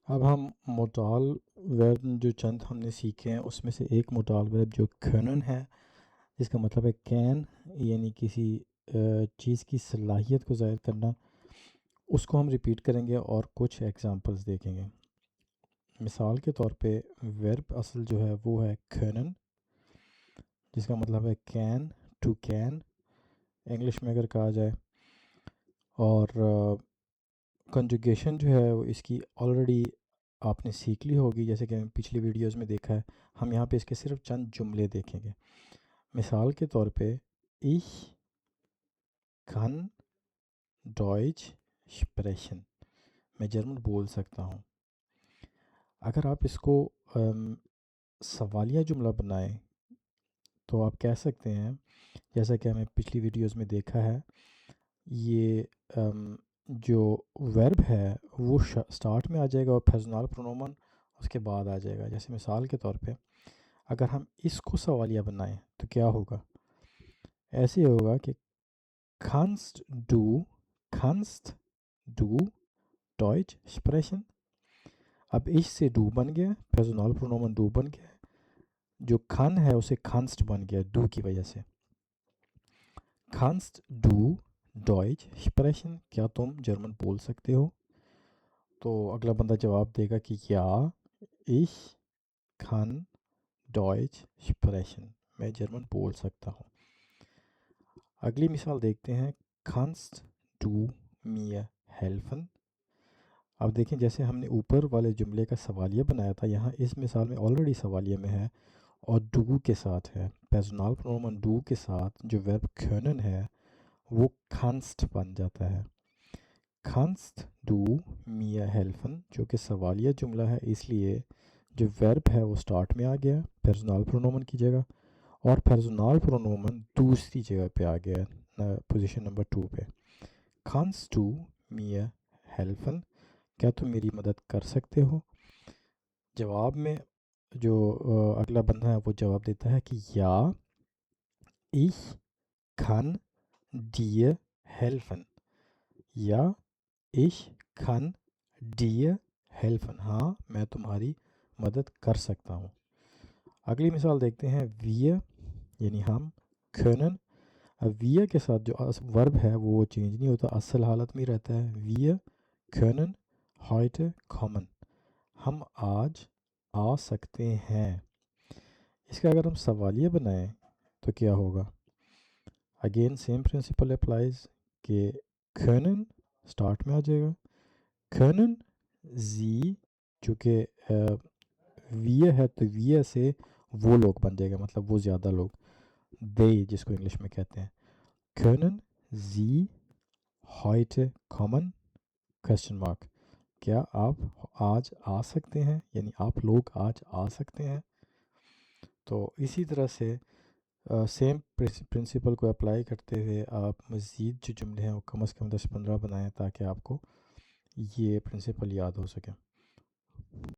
اب ہم موڈال ورب جو چند ہم نے سیکھے ہیں اس میں سے ایک موڈال ورب جو کھنن ہے، جس کا مطلب ہے کین، یعنی کسی چیز کی صلاحیت کو ظاہر کرنا، اس کو ہم ریپیٹ کریں گے اور کچھ ایگزامپلس دیکھیں گے۔ مثال کے طور پہ ورب اصل جو ہے وہ ہے کھنن، جس کا مطلب ہے کین، ٹو کین انگلش میں اگر کہا جائے، اور کنجوگیشن جو ہے وہ اس کی آلریڈی آپ نے سیکھ لی ہوگی، جیسے کہ پچھلی ویڈیوز میں دیکھا ہے۔ ہم یہاں پہ اس کے صرف چند جملے دیکھیں گے۔ مثال کے طور پہ ich kann Deutsch sprechen، میں جرمن بول سکتا ہوں۔ اگر آپ اس کو سوالیہ جملہ بنائیں تو آپ کہہ سکتے ہیں، جیسا کہ ہمیں پچھلی ویڈیوز میں دیکھا ہے، یہ جو ورب ہے وہ سٹارٹ میں آ جائے گا اور پرسنل پرونومن اس کے بعد آ جائے گا۔ جیسے مثال کے طور پہ اگر ہم اس کو سوالیہ بنائیں تو کیا ہوگا؟ ایسے ہوگا کہ kannst du Deutsch sprechen۔ اب ich سے do بن گیا، پرسنل پرونومن do بن گیا، جو کھن ہے اسے kannst بن گیا do کی وجہ سے۔ kannst du Deutsch sprechen، کیا تم جرمن بول سکتے ہو؟ تو اگلا بندہ جواب دے گا کہ یا ich kann Deutsch sprechen، میں جرمن بول سکتا ہوں۔ اگلی مثال دیکھتے ہیں، kannst du mir helfen۔ اب دیکھیں جیسے ہم نے اوپر والے جملے کا سوالیہ بنایا تھا، یہاں اس مثال میں آلریڈی سوالیہ میں ہے اور ڈو کے ساتھ ہے، پرسنل پرونومن ڈو کے ساتھ جو ورب کھنن ہے وہ kannst بن جاتا ہے۔ kannst du mir helfen جو کہ سوالیہ جملہ ہے، اس لیے جو ورب ہے وہ سٹارٹ میں آ گیا پرسنل پرونومن کی جگہ، اور پرسنل پرونومن دوسری جگہ پہ آ گیا پوزیشن نمبر 2 پہ۔ kannst du mir helfen، کیا تم میری مدد کر سکتے ہو؟ جواب میں جو اگلا بندہ ہے وہ جواب دیتا ہے کہ یا ich kann dir helfen، یا ich kann dir helfen، ہاں میں تمہاری مدد کر سکتا ہوں۔ اگلی مثال دیکھتے ہیں، wir یعنی ہم، können، اب wir کے ساتھ جو ورب ہے وہ چینج نہیں ہوتا، اصل حالت میں رہتا ہے، wir können heute kommen، ہم آج آ سکتے ہیں۔ اس کا اگر ہم سوالیہ بنائیں تو کیا ہوگا؟ اگین سیم پرنسپل اپلائز کہ können سٹارٹ میں آ جائے گا، können sie، چونکہ wir ہے تو wir سے وہ لوگ بن جائے گا، مطلب وہ زیادہ لوگ، they جس کو انگلش میں کہتے ہیں۔ können sie heute kommen question mark، کیا آپ آج آ سکتے ہیں، یعنی آپ لوگ آج آ سکتے ہیں۔ تو اسی طرح سے سیم پرنسپل کو اپلائی کرتے ہوئے آپ مزید جو جملے ہیں وہ کم از کم 10-15 بنائیں تاکہ آپ کو یہ پرنسپل یاد ہو سکے۔